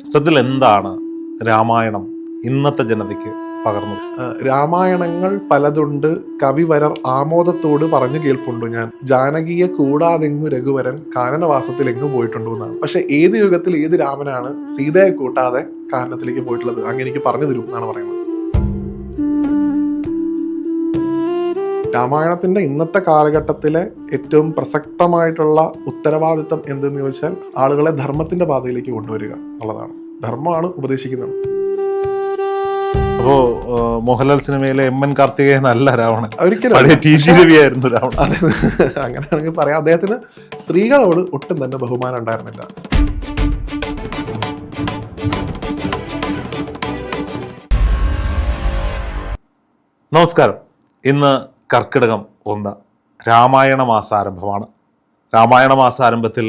സത്യത്തിൽ എന്താണ് രാമായണം ഇന്നത്തെ ജനതയ്ക്ക് പകർന്നു? രാമായണങ്ങൾ പലതുണ്ട്, കവിവരർ ആമോദത്തോട് പറഞ്ഞു കേൾപ്പുണ്ടു ഞാൻ. ജാനകിയെ കൂടാതെങ്ങു രഘുവരൻ കാനനവാസത്തിൽ എങ്ങു പോയിട്ടുണ്ടോ എന്നാണ്. പക്ഷെ ഏത് യുഗത്തിൽ ഏത് രാമനാണ് സീതയെ കൂട്ടാതെ കാനനത്തിലേക്ക് പോയിട്ടുള്ളത്? അങ്ങ് എനിക്ക് പറഞ്ഞു തരൂ എന്നാണ് പറയുന്നത്. രാമായണത്തിന്റെ ഇന്നത്തെ കാലഘട്ടത്തിലെ ഏറ്റവും പ്രസക്തമായിട്ടുള്ള ഉത്തരവാദിത്തം എന്തെന്ന് ചോദിച്ചാൽ ആളുകളെ ധർമ്മത്തിന്റെ പാതയിലേക്ക് കൊണ്ടുവരിക എന്നുള്ളതാണ്. ധർമ്മമാണ് ഉപദേശിക്കുന്നത്. അപ്പോ മോഹൻലാൽ സിനിമയിലെ എം എൻ കാർത്തികേയൻ അല്ല രാവണൻ, ഒരിക്കലും രവിയായിരുന്നു രാവണൻ. അങ്ങനെയാണെങ്കിൽ പറയാം, അദ്ദേഹത്തിന് സ്ത്രീകളോട് ഒട്ടും തന്നെ ബഹുമാനം ഉണ്ടായിരുന്നില്ല. നമസ്കാരം. ഇന്ന് കർക്കിടകം 1, രാമായണ മാസാരംഭമാണ്. രാമായണ മാസാരംഭത്തിൽ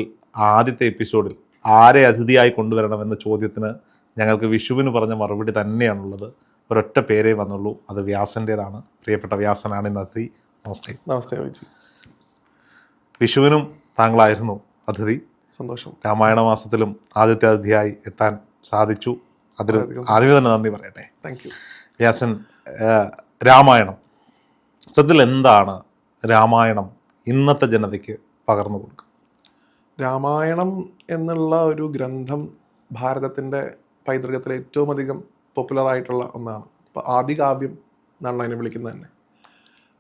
ആദ്യത്തെ എപ്പിസോഡിൽ ആരെ അതിഥിയായി കൊണ്ടുവരണമെന്ന ചോദ്യത്തിന് ഞങ്ങൾക്ക് വിഷുവിന് പറഞ്ഞ മറുപടി തന്നെയാണുള്ളത്. ഒരൊറ്റ പേരേ വന്നുള്ളൂ, അത് വ്യാസൻ്റേതാണ്. പ്രിയപ്പെട്ട വ്യാസനാണ് ഇന്ന് അതിഥി. നമസ്തേ. നമസ്തേ. വിഷുവിനും താങ്കളായിരുന്നു അതിഥി. സന്തോഷം. രാമായണ മാസത്തിലും ആദ്യത്തെ അതിഥിയായി എത്താൻ സാധിച്ചു. അതിൽ ആദ്യമേ തന്നെ നന്ദി പറയട്ടെ. Thank you. വ്യാസൻ, രാമായണം സത്യത്തിൽ എന്താണ് രാമായണം ഇന്നത്തെ ജനതയ്ക്ക് പകർന്നു കൊടുക്കുക? രാമായണം എന്നുള്ള ഒരു ഗ്രന്ഥം ഭാരതത്തിൻ്റെ പൈതൃകത്തിലെ ഏറ്റവും അധികം പോപ്പുലറായിട്ടുള്ള ഒന്നാണ്. ഇപ്പോൾ ആദികാവ്യം എന്നാണ് അതിനെ വിളിക്കുന്നത് തന്നെ.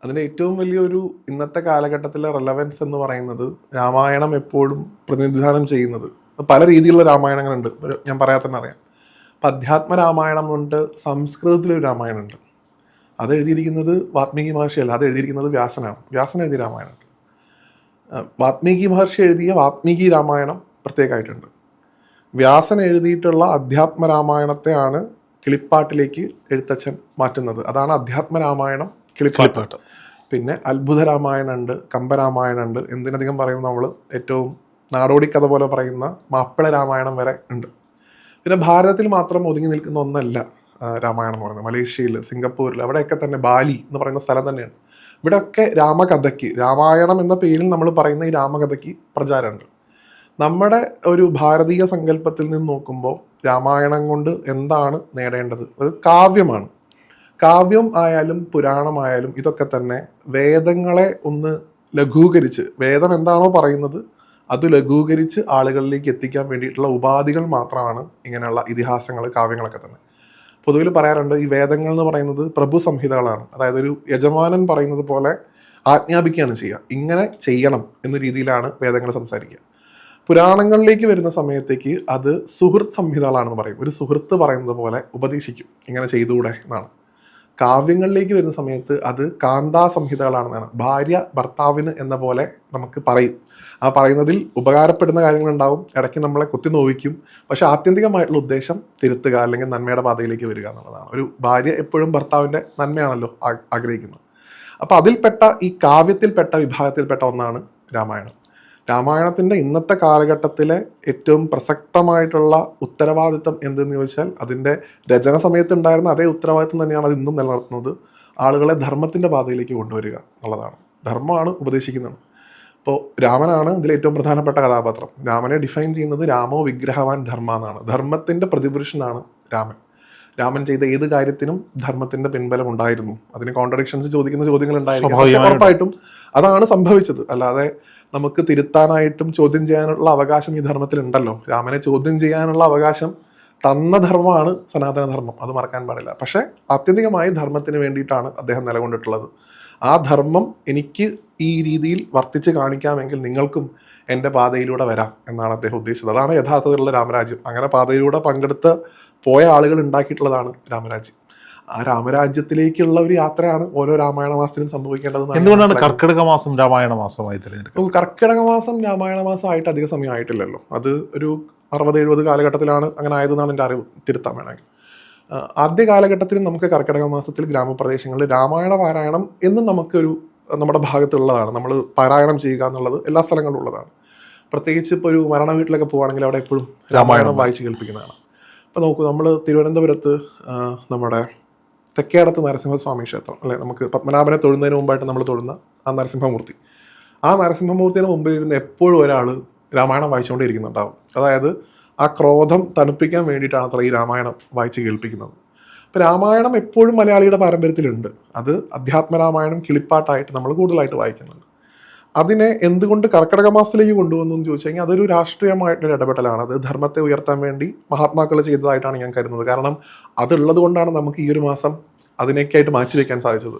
അതിൻ്റെ ഏറ്റവും വലിയൊരു ഇന്നത്തെ കാലഘട്ടത്തിലെ റെലവൻസ് എന്ന് പറയുന്നത് രാമായണം എപ്പോഴും പ്രതിനിധാനം ചെയ്യുന്നത് പല രീതിയിലുള്ള രാമായണങ്ങളുണ്ട്. ഞാൻ പറയാൻ തന്നെ അറിയാം. അപ്പം അധ്യാത്മ രാമായണം കൊണ്ട് സംസ്കൃതത്തിലൊരു രാമായണമുണ്ട്. അത് എഴുതിയിരിക്കുന്നത് വാത്മീകി മഹർഷിയല്ല, അത് എഴുതിയിരിക്കുന്നത് വ്യാസനാണ്. വ്യാസൻ എഴുതിയ രാമായണം. വാത്മീകി മഹർഷി എഴുതിയ വാത്മീകി രാമായണം പ്രത്യേകമായിട്ടുണ്ട്. വ്യാസൻ എഴുതിയിട്ടുള്ള അധ്യാത്മ രാമായണത്തെയാണ് കിളിപ്പാട്ടിലേക്ക് എഴുത്തച്ഛൻ മാറ്റുന്നത്. അതാണ് അധ്യാത്മ രാമായണം, കിളിപ്പാട്ട്. പിന്നെ അത്ഭുത രാമായണം ഉണ്ട്, കമ്പരാമായണം ഉണ്ട്, എന്തിനധികം പറയുമ്പോൾ നമ്മൾ ഏറ്റവും നാടോടി കഥ പോലെ പറയുന്ന മാപ്പിള രാമായണം വരെ ഉണ്ട്. പിന്നെ ഭാരതത്തിൽ മാത്രം ഒതുങ്ങി നിൽക്കുന്ന ഒന്നല്ല രാമായണം എന്ന് പറയുന്നത്. മലേഷ്യയിൽ, സിംഗപ്പൂരിൽ, അവിടെയൊക്കെ തന്നെ ബാലി എന്ന് പറയുന്ന സ്ഥലം തന്നെയാണ്. ഇവിടെയൊക്കെ രാമകഥയ്ക്ക്, രാമായണം എന്ന പേരിൽ നമ്മൾ പറയുന്ന ഈ രാമകഥയ്ക്ക് പ്രചാരമുണ്ട്. നമ്മുടെ ഒരു ഭാരതീയ സങ്കല്പത്തിൽ നിന്ന് നോക്കുമ്പോൾ രാമായണം കൊണ്ട് എന്താണ് നേടേണ്ടത്? അത് കാവ്യമാണ്. കാവ്യം ആയാലും പുരാണമായാലും ഇതൊക്കെ തന്നെ വേദങ്ങളെ ഒന്ന് ലഘൂകരിച്ച്, വേദം എന്താണോ പറയുന്നത് അത് ലഘൂകരിച്ച് ആളുകളിലേക്ക് എത്തിക്കാൻ വേണ്ടിയിട്ടുള്ള ഉപാധികൾ മാത്രമാണ് ഇങ്ങനെയുള്ള ഇതിഹാസങ്ങൾ, കാവ്യങ്ങളൊക്കെ തന്നെ. പൊതുവിൽ പറയാറുണ്ട്, ഈ വേദങ്ങൾ എന്ന് പറയുന്നത് പ്രഭു സംഹിതകളാണ്. അതായത് ഒരു യജമാനൻ പറയുന്നത് പോലെ ആജ്ഞാപിക്കുകയാണ് ചെയ്യുക. ഇങ്ങനെ ചെയ്യണം എന്ന രീതിയിലാണ് വേദങ്ങൾ സംസാരിക്കുക. പുരാണങ്ങളിലേക്ക് വരുന്ന സമയത്തേക്ക് അത് സുഹൃത്ത് സംഹിതകളാണെന്ന് പറയും. ഒരു സുഹൃത്ത് പറയുന്നത് പോലെ ഉപദേശിക്കും, ഇങ്ങനെ ചെയ്തുകൂടെ എന്നാണ്. കാവ്യങ്ങളിലേക്ക് വരുന്ന സമയത്ത് അത് കാന്താ സംഹിതകളാണെന്നാണ്. ഭാര്യ ഭർത്താവിന് എന്ന പോലെ നമുക്ക് പറയും. ആ പറയുന്നതിൽ ഉപകാരപ്പെടുന്ന കാര്യങ്ങളുണ്ടാവും, ഇടയ്ക്ക് നമ്മളെ കുത്തി നോവിക്കും. പക്ഷെ ആത്യന്തികമായിട്ടുള്ള ഉദ്ദേശം തിരുത്തുക, അല്ലെങ്കിൽ നന്മയുടെ പാതയിലേക്ക് വരിക എന്നുള്ളതാണ്. ഒരു ഭാര്യ എപ്പോഴും ഭർത്താവിൻ്റെ നന്മയാണല്ലോ ആഗ്രഹിക്കുന്നത്. അപ്പോൾ അതിൽപ്പെട്ട, ഈ കാവ്യത്തിൽപ്പെട്ട വിഭാഗത്തിൽപ്പെട്ട ഒന്നാണ് രാമായണം. രാമായണത്തിൻ്റെ ഇന്നത്തെ കാലഘട്ടത്തിലെ ഏറ്റവും പ്രസക്തമായിട്ടുള്ള ഉത്തരവാദിത്തം എന്തെന്ന് ചോദിച്ചാൽ അതിൻ്റെ രചന സമയത്ത് ഉണ്ടായിരുന്ന അതേ ഉത്തരവാദിത്തം തന്നെയാണ് അത് ഇന്നും നിലനിർത്തുന്നത്. ആളുകളെ ധർമ്മത്തിൻ്റെ പാതയിലേക്ക് കൊണ്ടുവരിക എന്നുള്ളതാണ്. ധർമ്മമാണ് ഉപദേശിക്കുന്നത്. ഇപ്പോൾ രാമനാണ് ഇതിൽ ഏറ്റവും പ്രധാനപ്പെട്ട കഥാപാത്രം. രാമനെ ഡിഫൈൻ ചെയ്യുന്നത് രാമോ വിഗ്രഹവാൻ ധർമ്മ എന്നാണ്. ധർമ്മത്തിൻ്റെ പ്രതിപുരുഷനാണ് രാമൻ. രാമൻ ചെയ്ത ഏത് കാര്യത്തിനും ധർമ്മത്തിന്റെ പിൻബലം ഉണ്ടായിരുന്നു. അതിന് കോൺട്രഡിക്ഷൻസ് ചോദിക്കുന്ന ചോദ്യങ്ങൾ ഉണ്ടായിരുന്നു. ഉറപ്പായിട്ടും അതാണ് സംഭവിച്ചത്. അല്ലാതെ നമുക്ക് തിരുത്താനായിട്ടും ചോദ്യം ചെയ്യാനുള്ള അവകാശം ഈ ധർമ്മത്തിൽ ഉണ്ടല്ലോ. രാമനെ ചോദ്യം ചെയ്യാനുള്ള അവകാശം തന്ന ധർമ്മമാണ് സനാതന ധർമ്മം, അത് മറക്കാൻ പാടില്ല. പക്ഷെ ആത്യന്തികമായി ധർമ്മത്തിന് വേണ്ടിയിട്ടാണ് അദ്ദേഹം നിലകൊണ്ടിട്ടുള്ളത്. ആ ധർമ്മം എനിക്ക് ഈ രീതിയിൽ വർത്തിച്ച് കാണിക്കാമെങ്കിൽ നിങ്ങൾക്കും എൻ്റെ പാതയിലൂടെ വരാം എന്നാണ് അദ്ദേഹം ഉദ്ദേശിച്ചത്. അതാണ് യഥാർത്ഥത്തിലുള്ള രാമരാജ്യം. അങ്ങനെ പാതയിലൂടെ പങ്കെടുത്ത് പോയ ആളുകൾ ഉണ്ടാക്കിയിട്ടുള്ളതാണ് രാമരാജ്യം. ആ രാമരാജ്യത്തിലേക്കുള്ള ഒരു യാത്രയാണ് ഓരോ രാമായണ മാസത്തിലും സംഭവിക്കേണ്ടത്. എന്തുകൊണ്ടാണ് കർക്കിടക മാസം രാമായണ മാസമായി തിരഞ്ഞെടുക്കുന്നത്? കർക്കിടക മാസം രാമായണ മാസമായിട്ട് അധിക സമയം ആയിട്ടില്ലല്ലോ. അത് ഒരു 60-70 കാലഘട്ടത്തിലാണ് അങ്ങനെ ആയതെന്നാണ് എൻ്റെ അറിവ്. തിരുത്താൻ വേണമെങ്കിൽ ആദ്യ കാലഘട്ടത്തിൽ നമുക്ക് കർക്കിടക മാസത്തിൽ ഗ്രാമപ്രദേശങ്ങളിൽ രാമായണ പാരായണം എന്നും നമുക്കൊരു നമ്മുടെ ഭാഗത്തുള്ളതാണ്. നമ്മൾ പാരായണം ചെയ്യുക എന്നുള്ളത് എല്ലാ സ്ഥലങ്ങളിലും ഉള്ളതാണ്. പ്രത്യേകിച്ച് ഇപ്പോൾ ഒരു മരണ വീട്ടിലൊക്കെ പോവുകയാണെങ്കിൽ അവിടെ എപ്പോഴും രാമായണം വായിച്ച് കേൾപ്പിക്കുന്നതാണ്. ഇപ്പോൾ നോക്കൂ, നമ്മൾ തിരുവനന്തപുരത്ത് നമ്മുടെ തെക്കേടത്ത് നരസിംഹസ്വാമി ക്ഷേത്രം അല്ലെ, നമുക്ക് പത്മനാഭനെ തൊഴുന്നതിന് മുമ്പായിട്ട് നമ്മൾ തൊഴുന്ന ആ നരസിംഹമൂർത്തി, ആ നരസിംഹമൂർത്തിയുടെ മുമ്പിൽ ഇരുന്ന് എപ്പോഴും ഒരാൾ രാമായണം വായിച്ചുകൊണ്ടിരിക്കുന്നുണ്ടാവും. അതായത് ആ ക്രോധം തണുപ്പിക്കാൻ വേണ്ടിയിട്ടാണ് അത്ര ഈ രാമായണം വായിച്ച് കേൾപ്പിക്കുന്നത്. അപ്പോൾ രാമായണം എപ്പോഴും മലയാളിയുടെ പാരമ്പര്യത്തിലുണ്ട്. അത് അധ്യാത്മരാമായണം കിളിപ്പാട്ടായിട്ട് നമ്മൾ കൂടുതലായിട്ട് വായിക്കുന്നുണ്ട്. അതിനെ എന്തുകൊണ്ട് കർക്കിടക മാസത്തിലേക്ക് കൊണ്ടുവന്നു എന്ന് ചോദിച്ചു കഴിഞ്ഞാൽ അതൊരു രാഷ്ട്രീയമായിട്ടൊരു ഇടപെടലാണ്. അത് ധർമ്മത്തെ ഉയർത്താൻ വേണ്ടി മഹാത്മാക്കൾ ചെയ്തതായിട്ടാണ് ഞാൻ കരുതുന്നത്. കാരണം അതുള്ളത് കൊണ്ടാണ് നമുക്ക് ഈ ഒരു മാസം അതിനൊക്കെയായിട്ട് മാറ്റിവെക്കാൻ സാധിച്ചത്.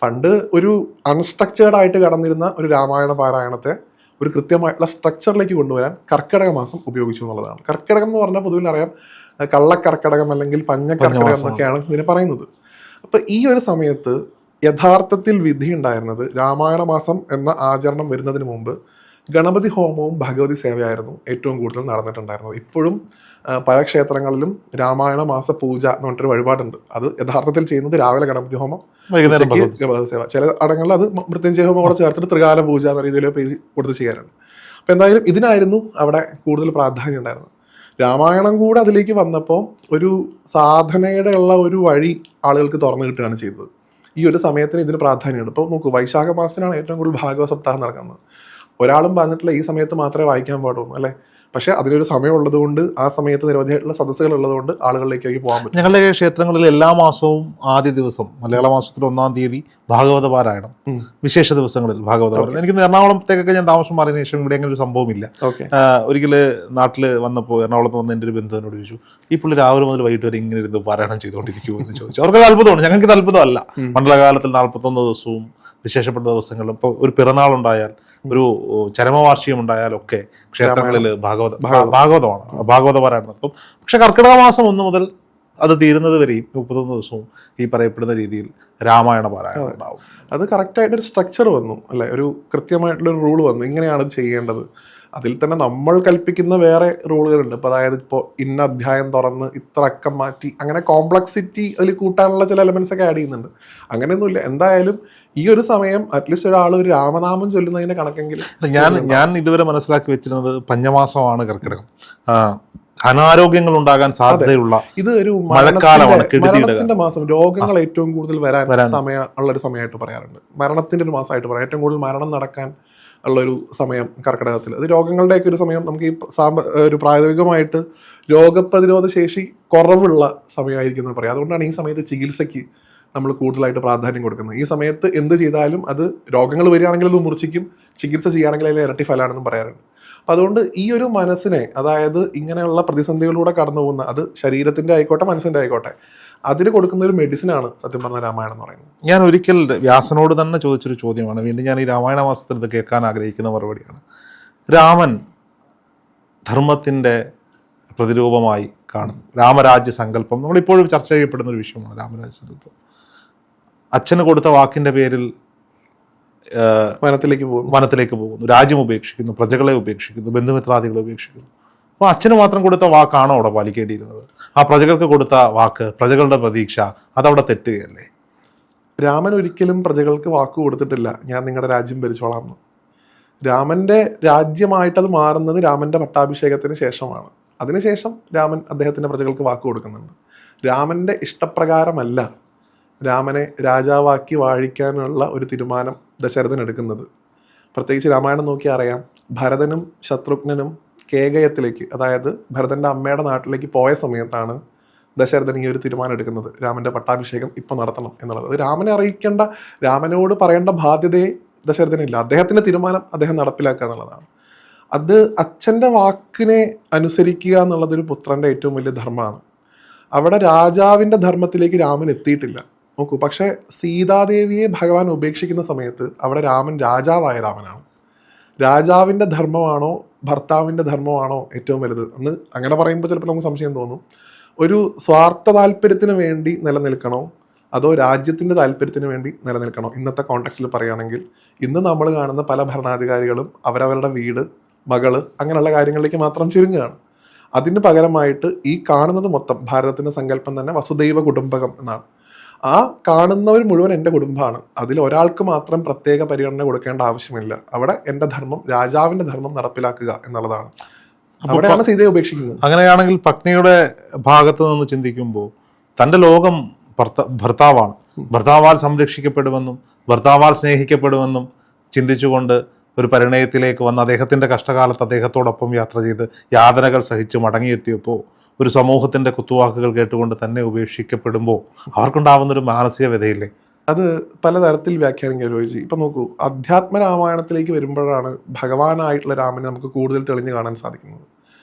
പണ്ട് ഒരു അൺസ്ട്രക്ചേർഡ് ആയിട്ട് കടന്നിരുന്ന ഒരു രാമായണ പാരായണത്തെ ഒരു കൃത്യമായിട്ടുള്ള സ്ട്രക്ചറിലേക്ക് കൊണ്ടുവരാൻ കർക്കിടക മാസം ഉപയോഗിച്ചു എന്നുള്ളതാണ്. കർക്കിടകം എന്ന് പറഞ്ഞാൽ പൊതുവിൽ അറിയാം കള്ളക്കർക്കിടകം അല്ലെങ്കിൽ പഞ്ഞക്കർക്കിടകം എന്നൊക്കെയാണ് ഇതിനെ പറയുന്നത്. അപ്പം ഈ ഒരു സമയത്ത് യഥാർത്ഥത്തിൽ വിധി ഉണ്ടായിരുന്നത് രാമായണ മാസം എന്ന ആചരണം വരുന്നതിന് മുമ്പ് ഗണപതി ഹോമവും ഭഗവതി സേവയായിരുന്നു ഏറ്റവും കൂടുതൽ നടന്നിട്ടുണ്ടായിരുന്നത്. ഇപ്പോഴും പല ക്ഷേത്രങ്ങളിലും രാമായണ മാസ പൂജ എന്ന് പറഞ്ഞിട്ടൊരു വഴിപാടുണ്ട്. അത് യഥാർത്ഥത്തിൽ ചെയ്യുന്നത് രാവിലെ ഗണപതി ഹോമം, ഭഗവതി സേവ. ചില അടങ്ങളിൽ അത് മൃത്യുഞ്ജയ ഹോമം കൂടെ ചേർത്തിട്ട് ത്രികാല പൂജ എന്ന രീതിയിൽ പേര് കൊടുത്ത് ചെയ്യാറുണ്ട്. അപ്പം എന്തായാലും ഇതിനായിരുന്നു അവിടെ കൂടുതൽ പ്രാധാന്യം ഉണ്ടായിരുന്നത്. രാമായണം കൂടെ അതിലേക്ക് വന്നപ്പോൾ ഒരു സാധനയുടെ ഉള്ള ഒരു വഴി ആളുകൾക്ക് തുറന്നു കിട്ടുകയാണ് ചെയ്തത്. ഈ ഒരു സമയത്തിന് ഇതിന് പ്രാധാന്യമുണ്ട്. ഇപ്പോൾ നോക്കൂ, വൈശാഖ മാസത്തിനാണ് ഏറ്റവും കൂടുതൽ ഭാഗവത സപ്താഹം നടക്കുന്നത്. ഒരാളും പറഞ്ഞിട്ടില്ല ഈ സമയത്ത് മാത്രമേ വായിക്കാൻ പാടുള്ളൂ അല്ലേ. പക്ഷേ അതിനൊരു സമയം ഉള്ളതുകൊണ്ട് ആ സമയത്ത് നിരവധിയായിട്ടുള്ള സദസ്സുകൾ ഉള്ളതുകൊണ്ട് ആളുകളിലേക്ക് പോകാൻ പറ്റും. ഞങ്ങളുടെ ക്ഷേത്രങ്ങളിൽ എല്ലാ മാസവും ആദ്യ ദിവസം മലയാള മാസത്തിൽ 1-ാം തീയതി ഭാഗവത പാരായണം, വിശേഷ ദിവസങ്ങളിൽ ഭാഗവത പാരായണം. എനിക്ക് എറണാകുളത്തേക്കൊക്കെ ഞാൻ താമസം മാറിയതിനു ശേഷം ഇവിടെ അങ്ങനെ ഒരു സംഭവമില്ല. ഒരിക്കൽ നാട്ടിൽ വന്നപ്പോൾ എറണാകുളത്ത് വന്ന എൻ്റെ ഒരു ബന്ധുവിനോട് ചോദിച്ചു, ഈ പുള്ളി രാവിലെ മുതൽ വൈകിട്ട് വരെ ഇങ്ങനെ ഇരുന്ന് പാരായണം ചെയ്തുകൊണ്ടിരിക്കുമോ എന്ന് ചോദിച്ചു. അവർക്ക് അത്ഭുതമാണ്, ഞങ്ങൾക്ക് അത്ഭുതമല്ല. മണ്ഡലകാലത്തിൽ 41 ദിവസവും വിശേഷപ്പെട്ട ദിവസങ്ങളും ഇപ്പോൾ ഒരു പിറന്നാളുണ്ടായാൽ ഒരു ചരമവാർഷികം ഉണ്ടായാലൊക്കെ ക്ഷേത്രങ്ങളിൽ ഭാഗവതമാണ്, ഭാഗവത പാരായണം നടത്തും. പക്ഷെ കർക്കിടക മാസം 1 മുതൽ അത് തീരുന്നത് വരെയും 31 ദിവസവും ഈ പറയപ്പെടുന്ന രീതിയിൽ രാമായണ പാരായണം ഉണ്ടാവും. അത് കറക്റ്റായിട്ടൊരു സ്ട്രക്ചർ വന്നു അല്ലെ, ഒരു കൃത്യമായിട്ടുള്ളൊരു റൂൾ വന്നു, ഇങ്ങനെയാണ് ചെയ്യേണ്ടത്. അതിൽ തന്നെ നമ്മൾ കൽപ്പിക്കുന്ന വേറെ റൂളുകളുണ്ട്. ഇപ്പോൾ അതായത് ഇപ്പോൾ ഇന്ന അധ്യായം തുറന്ന് ഇത്ര അക്കം മാറ്റി, അങ്ങനെ കോംപ്ലക്സിറ്റി അതിൽ കൂട്ടാനുള്ള ചില എലമെന്റ്സ് ഒക്കെ ആഡ് ചെയ്യുന്നുണ്ട്. അങ്ങനെയൊന്നുമില്ല. എന്തായാലും ഈ ഒരു സമയം അറ്റ്ലീസ്റ്റ് ഒരാൾ ഒരു രാമനാമം ചൊല്ലുന്നതിന്റെ കണക്കെങ്കിലും ഞാൻ ഇതുവരെ മനസ്സിലാക്കി വെച്ചിരുന്നത് പഞ്ഞമാസമാണ് കർക്കിടകം. അനാരോഗ്യങ്ങൾ ഉണ്ടാകാൻ സാധ്യതയുള്ള ഇത് ഒരു മഴക്കാലമാണ്, മരണത്തിന്റെ മാസം. രോഗങ്ങൾ ഏറ്റവും കൂടുതൽ വരാൻ ഉള്ള ഒരു സമയമായിട്ട് പറയാറുണ്ട്. മരണത്തിന്റെ ഒരു മാസമായിട്ട് പറയാം. ഏറ്റവും കൂടുതൽ മരണം നടക്കാൻ ഉള്ളൊരു സമയം കർക്കിടകത്തിൽ. അത് രോഗങ്ങളുടെയൊക്കെ ഒരു സമയം. നമുക്ക് ഈ ഒരു പ്രായോഗികമായിട്ട് രോഗപ്രതിരോധ ശേഷി കുറവുള്ള സമയമായിരിക്കും പറയാം. അതുകൊണ്ടാണ് ഈ സമയത്ത് ചികിത്സയ്ക്ക് നമ്മൾ കൂടുതലായിട്ട് പ്രാധാന്യം കൊടുക്കുന്നത്. ഈ സമയത്ത് എന്ത് ചെയ്താലും അത് രോഗങ്ങൾ വരികയാണെങ്കിൽ അത് മുറിച്ചിക്കും, ചികിത്സ ചെയ്യുകയാണെങ്കിൽ അതിൽ ഇരട്ടി ഫലമാണെന്നും പറയാറുണ്ട്. അപ്പം അതുകൊണ്ട് ഈ ഒരു മനസ്സിനെ, അതായത് ഇങ്ങനെയുള്ള പ്രതിസന്ധികളിലൂടെ കടന്നു പോകുന്ന, അത് ശരീരത്തിൻ്റെ ആയിക്കോട്ടെ മനസ്സിൻ്റെ ആയിക്കോട്ടെ, അതിന് കൊടുക്കുന്ന ഒരു മെഡിസിനാണ് സത്യം പറഞ്ഞ രാമായണം എന്ന് പറയുന്നത്. ഞാൻ ഒരിക്കൽ വ്യാസനോട് തന്നെ ചോദിച്ചൊരു ചോദ്യമാണ്, വീണ്ടും ഞാൻ ഈ രാമായണ മാസത്തിൽ ഇത് കേൾക്കാൻ ആഗ്രഹിക്കുന്ന മറുപടിയാണ്. രാമൻ ധർമ്മത്തിൻ്റെ പ്രതിരൂപമായി കാണുന്നു. രാമരാജ്യ സങ്കല്പം നമ്മളിപ്പോഴും ചർച്ച ചെയ്യപ്പെടുന്ന ഒരു വിഷയമാണ് രാമരാജ്യ സങ്കല്പം. അച്ഛന് കൊടുത്ത വാക്കിൻ്റെ പേരിൽ വനത്തിലേക്ക് പോകുന്നു, രാജ്യം ഉപേക്ഷിക്കുന്നു, പ്രജകളെ ഉപേക്ഷിക്കുന്നു, ബന്ധുമിത്രാദികളെ ഉപേക്ഷിക്കുന്നു. അപ്പോൾ അച്ഛന് മാത്രം കൊടുത്ത വാക്കാണോ അവിടെ പാലിക്കേണ്ടിയിരുന്നത്? ആ പ്രജകൾക്ക് കൊടുത്ത വാക്ക്, പ്രജകളുടെ പ്രതീക്ഷ, അതവിടെ തെറ്റുകയല്ലേ? രാമൻ ഒരിക്കലും പ്രജകൾക്ക് വാക്ക് കൊടുത്തിട്ടില്ല, ഞാൻ നിങ്ങളുടെ രാജ്യം ഭരിച്ചോളാം എന്ന്. രാമന്റെ രാജ്യമായിട്ടത് മാറുന്നത് രാമന്റെ പട്ടാഭിഷേകത്തിന് ശേഷമാണ്. അതിനുശേഷം രാമൻ അദ്ദേഹത്തിന്റെ പ്രജകൾക്ക് വാക്ക് കൊടുക്കുന്നുണ്ട്. രാമന്റെ ഇഷ്ടപ്രകാരമല്ല രാമനെ രാജാവാക്കി വാഴിക്കാനുള്ള ഒരു തീരുമാനം ദശരഥൻ എടുക്കുന്നത്. പ്രത്യേകിച്ച് രാമായണം നോക്കിയാൽ അറിയാം, ഭരതനും ശത്രുഘ്നനും കേകയത്തിലേക്ക്, അതായത് ഭരതന്റെ അമ്മയുടെ നാട്ടിലേക്ക് പോയ സമയത്താണ് ദശരഥൻ ഈ ഒരു തീരുമാനം എടുക്കുന്നത്, രാമന്റെ പട്ടാഭിഷേകം ഇപ്പം നടത്തണം എന്നുള്ളത്. അത് രാമനെ അറിയിക്കേണ്ട, രാമനോട് പറയേണ്ട ബാധ്യതയെ ദശരഥനില്ല. അദ്ദേഹത്തിന്റെ തീരുമാനം അദ്ദേഹം നടപ്പിലാക്കുക എന്നുള്ളതാണ്. അത് അച്ഛൻ്റെ വാക്കിനെ അനുസരിക്കുക എന്നുള്ളതൊരു പുത്രൻ്റെ ഏറ്റവും വലിയ ധർമ്മമാണ്. അവിടെ രാജാവിൻ്റെ ധർമ്മത്തിലേക്ക് രാമൻ എത്തിയിട്ടില്ല. നോക്കൂ, പക്ഷേ സീതാദേവിയെ ഭഗവാൻ ഉപേക്ഷിക്കുന്ന സമയത്ത് അവിടെ രാമൻ രാജാവായ രാമനാണ്. രാജാവിൻ്റെ ധർമ്മമാണോ ഭർത്താവിൻ്റെ ധർമ്മമാണോ ഏറ്റവും വലുത് എന്ന് അങ്ങനെ പറയുമ്പോൾ ചിലപ്പോൾ നമുക്ക് സംശയം തോന്നും. ഒരു സ്വാർത്ഥ താല്പര്യത്തിന് വേണ്ടി നിലനിൽക്കണോ അതോ രാജ്യത്തിൻ്റെ താല്പര്യത്തിന് വേണ്ടി നിലനിൽക്കണോ? ഇന്നത്തെ കോണ്ടെക്സ്റ്റിൽ പറയുകയാണെങ്കിൽ ഇന്ന് നമ്മൾ കാണുന്ന പല ഭരണാധികാരികളും അവരവരുടെ വീട്, മകള്, അങ്ങനെയുള്ള കാര്യങ്ങളിലേക്ക് മാത്രം ചുരുങ്ങുകയാണ്. അതിന് പകരമായിട്ട് ഈ കാണുന്നത് മൊത്തം, ഭാരതത്തിൻ്റെ സങ്കല്പം തന്നെ വസുദൈവ കുടുംബകം എന്നാണ്. ആ കാണുന്നവർ മുഴുവൻ എൻ്റെ കുടുംബമാണ്. അതിൽ ഒരാൾക്ക് മാത്രം പ്രത്യേക പരിഗണന കൊടുക്കേണ്ട ആവശ്യമില്ല. അവിടെ എൻ്റെ ധർമ്മം, രാജാവിൻ്റെ ധർമ്മം നടപ്പിലാക്കുക എന്നുള്ളതാണ്. അവിടെയാണ് സീതയെ ഉപേക്ഷിക്കുന്നത്. അങ്ങനെയാണെങ്കിൽ പത്നിയുടെ ഭാഗത്ത് നിന്ന് ചിന്തിക്കുമ്പോൾ തൻ്റെ ലോകം ഭർത്താവാണ്, ഭർത്താവാൽ സംരക്ഷിക്കപ്പെടുമെന്നും ഭർത്താവാൽ സ്നേഹിക്കപ്പെടുമെന്നും ചിന്തിച്ചുകൊണ്ട് ഒരു പരിണയത്തിലേക്ക് വന്ന് അദ്ദേഹത്തിൻ്റെ കഷ്ടകാലത്ത് അദ്ദേഹത്തോടൊപ്പം യാത്ര ചെയ്ത് യാതനകൾ സഹിച്ച് മടങ്ങിയെത്തിയപ്പോൾ ഒരു സമൂഹത്തിൻ്റെ കുത്തുവാക്കുകൾ കേട്ടുകൊണ്ട് തന്നെ ഉപേക്ഷിക്കപ്പെടുമ്പോൾ അവർക്കുണ്ടാവുന്നൊരു മാനസിക വ്യതയില്ലേ? അത് പലതരത്തിൽ വ്യാഖ്യാനിക്കാൻ ചോദിച്ചു. ഇപ്പം നോക്കൂ, അധ്യാത്മ രാമായണത്തിലേക്ക് വരുമ്പോഴാണ് ഭഗവാനായിട്ടുള്ള രാമനെ നമുക്ക് കൂടുതൽ തെളിഞ്ഞു കാണാൻ സാധിക്കുന്നത്.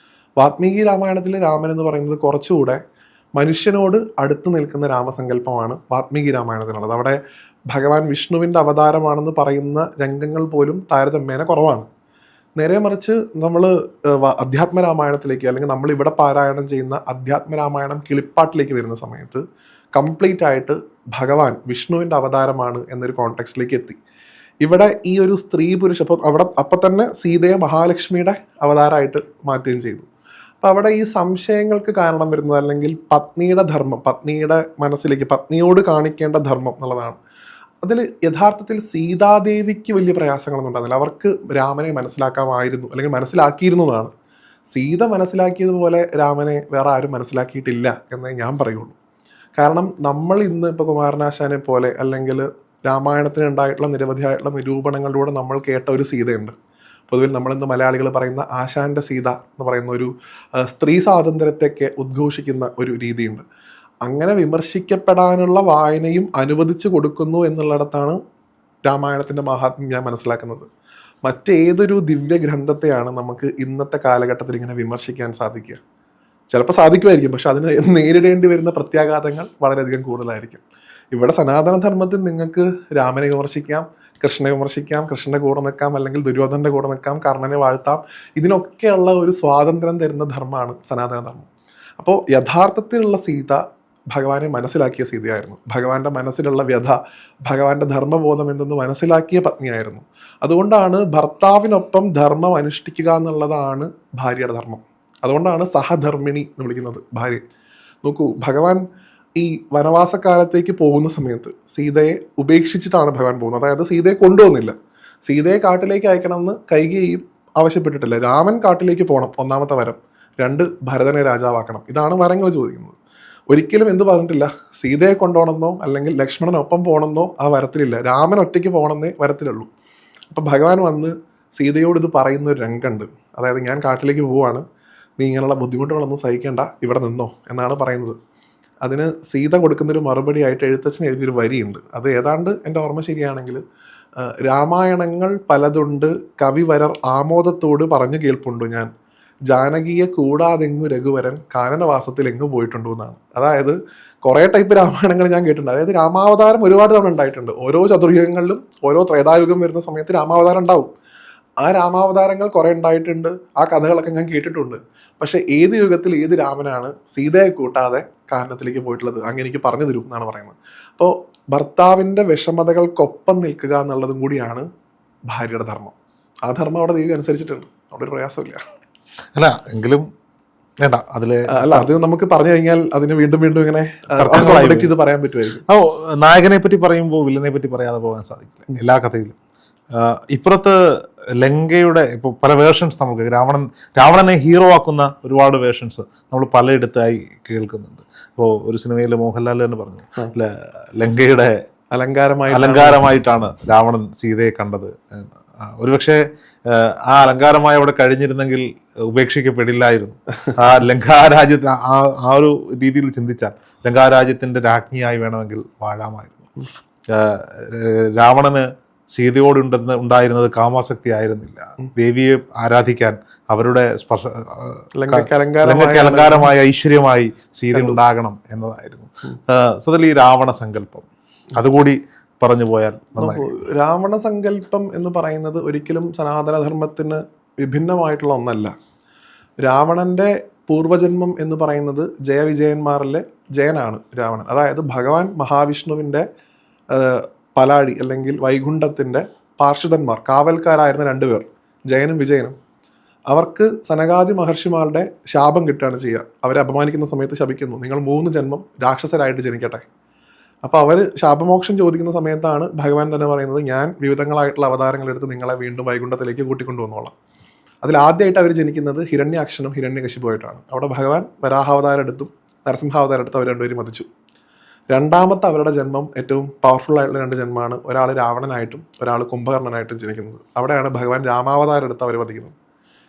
വാത്മീകി രാമായണത്തിലെ രാമൻ എന്ന് പറയുന്നത് കുറച്ചുകൂടെ മനുഷ്യനോട് അടുത്ത് നിൽക്കുന്ന രാമസങ്കല്പമാണ് വാത്മീകി രാമായണത്തിനുള്ളത്. അവിടെ ഭഗവാൻ വിഷ്ണുവിൻ്റെ അവതാരമാണെന്ന് പറയുന്ന രംഗങ്ങൾ പോലും താരതമ്യേന കുറവാണ്. നേരെ മറിച്ച് നമ്മൾ അധ്യാത്മ രാമായണത്തിലേക്ക്, അല്ലെങ്കിൽ നമ്മൾ ഇവിടെ പാരായണം ചെയ്യുന്ന അധ്യാത്മ രാമായണം കിളിപ്പാട്ടിലേക്ക് വരുന്ന സമയത്ത് കംപ്ലീറ്റ് ആയിട്ട് ഭഗവാൻ വിഷ്ണുവിൻ്റെ അവതാരമാണ് എന്നൊരു കോണ്ടെക്സ്റ്റിലേക്ക് എത്തി. ഇവിടെ ഈ ഒരു സ്ത്രീ പുരുഷ അപ്പം തന്നെ സീതയെ മഹാലക്ഷ്മിയുടെ അവതാരമായിട്ട് മാറ്റുകയും ചെയ്തു. അപ്പം അവിടെ ഈ സംശയങ്ങൾക്ക് കാരണം വരുന്നത്, അല്ലെങ്കിൽ പത്നിയുടെ ധർമ്മം, പത്നിയുടെ മനസ്സിലേക്ക് പത്നിയോട് കാണിക്കേണ്ട ധർമ്മം എന്നുള്ളതാണ്. അതിൽ യഥാർത്ഥത്തിൽ സീതാദേവിക്ക് വലിയ പ്രയാസങ്ങളൊന്നും ഉണ്ടാകുന്നില്ല. അവർക്ക് രാമനെ മനസ്സിലാക്കാമായിരുന്നു, അല്ലെങ്കിൽ മനസ്സിലാക്കിയിരുന്നതാണ്. സീത മനസ്സിലാക്കിയതുപോലെ രാമനെ വേറെ ആരും മനസ്സിലാക്കിയിട്ടില്ല എന്നേ ഞാൻ പറയുള്ളൂ. കാരണം നമ്മൾ ഇന്ന് ഇപ്പോൾ കുമാരനാശാനെ പോലെ, അല്ലെങ്കിൽ രാമായണത്തിന് ഉണ്ടായിട്ടുള്ള നിരവധിയായിട്ടുള്ള നിരൂപണങ്ങളിലൂടെ നമ്മൾ കേട്ട ഒരു സീതയുണ്ട്. പൊതുവിൽ നമ്മളിന്ന് മലയാളികൾ പറയുന്ന ആശാന്റെ സീത എന്ന് പറയുന്ന ഒരു സ്ത്രീ സ്വാതന്ത്ര്യത്തെയൊക്കെ ഉദ്ഘോഷിക്കുന്ന ഒരു രീതിയുണ്ട്. അങ്ങനെ വിമർശിക്കപ്പെടാനുള്ള വായനയും അനുവദിച്ചു കൊടുക്കുന്നു എന്നുള്ളിടത്താണ് രാമായണത്തിൻ്റെ മഹാത്മ്യം ഞാൻ മനസ്സിലാക്കുന്നത്. മറ്റേതൊരു ദിവ്യഗ്രന്ഥത്തെയാണ് നമുക്ക് ഇന്നത്തെ കാലഘട്ടത്തിൽ ഇങ്ങനെ വിമർശിക്കാൻ സാധിക്കുക? ചിലപ്പോൾ സാധിക്കുമായിരിക്കും, പക്ഷെ അതിന് നേരിടേണ്ടി വരുന്ന പ്രത്യാഘാതങ്ങൾ വളരെയധികം കൂടുതലായിരിക്കും. ഇവിടെ സനാതനധർമ്മത്തിൽ നിങ്ങൾക്ക് രാമനെ വിമർശിക്കാം, കൃഷ്ണനെ വിമർശിക്കാം, കൃഷ്ണന്റെ കൂടെ നിൽക്കാം, അല്ലെങ്കിൽ ദുര്യോധനന്റെ കൂടെ നിൽക്കാം, കർണനെ വാഴ്ത്താം. ഇതിനൊക്കെയുള്ള ഒരു സ്വാതന്ത്ര്യം തരുന്ന ധർമ്മമാണ് സനാതനധർമ്മം. അപ്പോൾ യഥാർത്ഥത്തിലുള്ള സീത ഭഗവാനെ മനസ്സിലാക്കിയ സീതയായിരുന്നു. ഭഗവാന്റെ മനസ്സിലുള്ള വ്യഥ, ഭഗവാന്റെ ധർമ്മബോധം എന്തെന്ന് മനസ്സിലാക്കിയ പത്നിയായിരുന്നു. അതുകൊണ്ടാണ് ഭർത്താവിനൊപ്പം ധർമ്മം അനുഷ്ഠിക്കുക എന്നുള്ളതാണ് ഭാര്യയുടെ ധർമ്മം. അതുകൊണ്ടാണ് സഹധർമ്മിണി എന്ന് വിളിക്കുന്നത് ഭാര്യ. നോക്കൂ, ഭഗവാൻ ഈ വനവാസക്കാലത്തേക്ക് പോകുന്ന സമയത്ത് സീതയെ ഉപേക്ഷിച്ചിട്ടാണ് ഭഗവാൻ പോകുന്നത്. അതായത് സീതയെ കൊണ്ടുവന്നില്ല. സീതയെ കാട്ടിലേക്ക് അയക്കണമെന്ന് കൈകേയിയും ആവശ്യപ്പെട്ടിട്ടില്ല. രാമൻ കാട്ടിലേക്ക് പോകണം, ഒന്നാമത്തെ വരം. 2, ഭരതനെ രാജാവാക്കണം. ഇതാണ് വരങ്ങൾ ചോദിക്കുന്നത്. ഒരിക്കലും എന്ത് പറഞ്ഞിട്ടില്ല, സീതയെ കൊണ്ടുപോകണമെന്നോ അല്ലെങ്കിൽ ലക്ഷ്മണനൊപ്പം പോകണമെന്നോ ആ വരത്തിലില്ല. രാമൻ ഒറ്റയ്ക്ക് പോകണമെന്നേ വരത്തിലുള്ളൂ. അപ്പം ഭഗവാൻ വന്ന് സീതയോട് ഇത് പറയുന്ന ഒരു രംഗമുണ്ട്. അതായത് ഞാൻ കാട്ടിലേക്ക് പോവാണ്, നീ ഇങ്ങനെയുള്ള ബുദ്ധിമുട്ടുകളൊന്നും സഹിക്കേണ്ട, ഇവിടെ നിന്നോ എന്നാണ് പറയുന്നത്. അതിന് സീത കൊടുക്കുന്നൊരു മറുപടി ആയിട്ട് എഴുത്തച്ഛൻ എഴുതിയൊരു വരിയുണ്ട്. അത് ഏതാണ്ട് എൻ്റെ ഓർമ്മ ശരിയാണെങ്കിൽ, രാമായണങ്ങൾ പലതുണ്ട് കവിവരർ ആമോദത്തോട് പറഞ്ഞു കേൾപ്പുണ്ടു ഞാൻ, ജാനകിയെ കൂടാതെങ്ങു രഘുവരൻ കാനനവാസത്തിൽ എങ്ങു പോയിട്ടുണ്ടോ എന്നാണ്. അതായത് കുറേ ടൈപ്പ് രാമായണങ്ങൾ ഞാൻ കേട്ടിട്ടുണ്ട്. അതായത് രാമാവതാരം ഒരുപാട് തവണ ഉണ്ടായിട്ടുണ്ട്. ഓരോ ചതുർയുഗങ്ങളിലും ഓരോ ത്രേതായുഗം വരുന്ന സമയത്ത് രാമാവതാരം ഉണ്ടാവും. ആ രാമാവതാരങ്ങൾ കുറേ ഉണ്ടായിട്ടുണ്ട്, ആ കഥകളൊക്കെ ഞാൻ കേട്ടിട്ടുണ്ട്. പക്ഷെ ഏത് യുഗത്തിൽ ഏത് രാമനാണ് സീതയെ കൂട്ടാതെ കാനനത്തിലേക്ക് പോയിട്ടുള്ളത്? അങ്ങനെ എനിക്ക് പറഞ്ഞു തരും എന്നാണ് പറയുന്നത്. അപ്പോൾ ഭർത്താവിൻ്റെ വിഷമതകൾക്കൊപ്പം നിൽക്കുക എന്നുള്ളതും കൂടിയാണ് ഭാര്യയുടെ ധർമ്മം. ആ ധർമ്മം അവിടെ ദൈവം അനുസരിച്ചിട്ടുണ്ട്, അവിടെ ഒരു പ്രയാസമില്ല. അല്ല എങ്കിലും വേണ്ട അതിലെ അല്ല, അത് നമുക്ക് പറഞ്ഞു കഴിഞ്ഞാൽ അതിന് വീണ്ടും വീണ്ടും ഇങ്ങനെ ഇത് പറയാൻ പറ്റുമായിരിക്കും. നായകനെ പറ്റി പറയുമ്പോൾ വില്ലനെ പറ്റി പറയാതെ പോകാൻ സാധിക്കില്ല എല്ലാ കഥയിലും. ഇപ്പുറത്ത് ലങ്കയുടെ ഇപ്പോൾ പല വേർഷൻസ് നമുക്ക് രാവണനെ ഹീറോ ആക്കുന്ന ഒരുപാട് വേർഷൻസ് നമ്മൾ പലയിടത്തായി കേൾക്കുന്നുണ്ട്. ഇപ്പോൾ ഒരു സിനിമയിൽ മോഹൻലാൽ തന്നെ പറഞ്ഞു, ലങ്കയുടെ അലങ്കാരമായിട്ടാണ് രാവണൻ സീതയെ കണ്ടത്. ഒരുപക്ഷെ ആ അലങ്കാരമായി അവിടെ കഴിഞ്ഞിരുന്നെങ്കിൽ ഉപേക്ഷിക്കപ്പെടില്ലായിരുന്നു. ആ ലങ്കാരാജ്യത്ത് ആ ഒരു രീതിയിൽ ചിന്തിച്ചാൽ ലങ്കാരാജ്യത്തിന്റെ രാജ്ഞിയായി വേണമെങ്കിൽ വാഴാമായിരുന്നു. രാവണന് സീതയോട് ഉണ്ടായിരുന്നത് കാമാസക്തി ആയിരുന്നില്ല. ദേവിയെ ആരാധിക്കാൻ അവരുടെ ലങ്കയ്ക്ക് അലങ്കാരമായ ഐശ്വര്യമായി സീത ഉണ്ടാകണം എന്നതായിരുന്നു സത്യത്തിൽ ഈ രാവണ സങ്കല്പം. അതുകൂടി പറഞ്ഞു പോയാൽ രാവണ സങ്കല്പം എന്ന് പറയുന്നത് ഒരിക്കലും സനാതനധർമ്മത്തിന് വിഭിന്നമായിട്ടുള്ള ഒന്നല്ല. രാവണന്റെ പൂർവജന്മം എന്ന് പറയുന്നത് ജയവിജയന്മാരിലെ ജയനാണ് രാവണൻ. അതായത് ഭഗവാൻ മഹാവിഷ്ണുവിൻ്റെ പലാഴി അല്ലെങ്കിൽ വൈകുണ്ഠത്തിൻ്റെ പാർഷദന്മാർ, കാവൽക്കാരായിരുന്ന 2 പേർ, ജയനും വിജയനും. അവർക്ക് സനകാദി മഹർഷിമാരുടെ ശാപം കിട്ടുകയാണ് ചെയ്യുക. അവരെ അപമാനിക്കുന്ന സമയത്ത് ശപിക്കുന്നു, നിങ്ങൾ 3 ജന്മം രാക്ഷസരായിട്ട് ജനിക്കട്ടെ. അപ്പോൾ അവർ ശാപമോക്ഷം ചോദിക്കുന്ന സമയത്താണ് ഭഗവാൻ തന്നെ പറയുന്നത്, ഞാൻ വിവിധങ്ങളായിട്ടുള്ള അവതാരങ്ങളെടുത്ത് നിങ്ങളെ വീണ്ടും വൈകുണ്ഠത്തിലേക്ക് കൂട്ടിക്കൊണ്ടുവന്നോളാം. അതിലാദ്യമായിട്ട് അവർ ജനിക്കുന്നത് ഹിരണ്യാക്ഷനും ഹിരണ്യകശിപുമായിട്ടാണ്. അവിടെ ഭഗവാൻ വരാഹാവതാരം എടുത്തും നരസിംഹാവതാരം എടുത്തും അവർ 2 പേരും വധിച്ചു. രണ്ടാമത്തെ അവരുടെ ജന്മം ഏറ്റവും പവർഫുൾ ആയിട്ടുള്ള 2 ജന്മമാണ്. ഒരാൾ രാവണനായിട്ടും ഒരാൾ കുംഭകർണനായിട്ടും ജനിക്കുന്നത്. അവിടെയാണ് ഭഗവാൻ രാമാവതാരം എടുത്ത് അവർ വധിക്കുന്നത്.